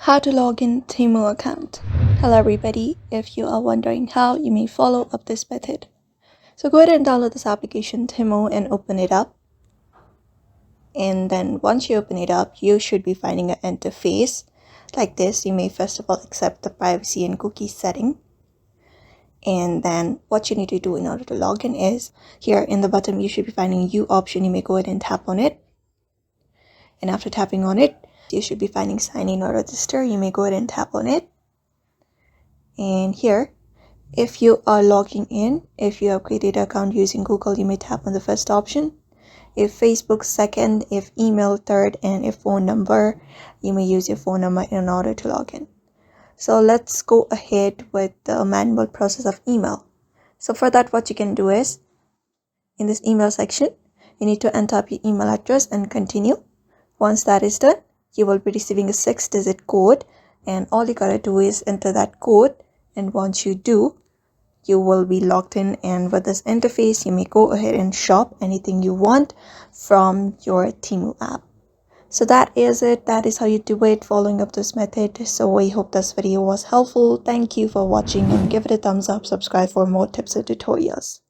How to log in Temu account. Hello everybody, if you are wondering how, you may follow up this method. So go ahead and download this application Temu and open it up. And then once you open it up, you should be finding an interface like this. You may first of all accept the privacy and cookie setting. And then what you need to do in order to log in is here in the bottom, you should be finding U option. You may go ahead and tap on it. And after tapping on it, you should be finding sign in or register. You may go ahead and tap on it. And here, if you are logging in, if you have created an account using Google, you may tap on the first option. If Facebook second, if email third, and if phone number, you may use your phone number in order to log in. So let's go ahead with the manual process of email. So for that, what you can do is, in this email section, you need to enter up your email address and continue. Once that is done, you will be receiving a 6-digit code, and all you gotta do is enter that code. And once you do, you will be logged in, and with this interface, you may go ahead and shop anything you want from your Temu app. So that is it. That is how you do it, following up this method. So I hope this video was helpful. Thank you for watching, and give it a thumbs up, subscribe for more tips and tutorials.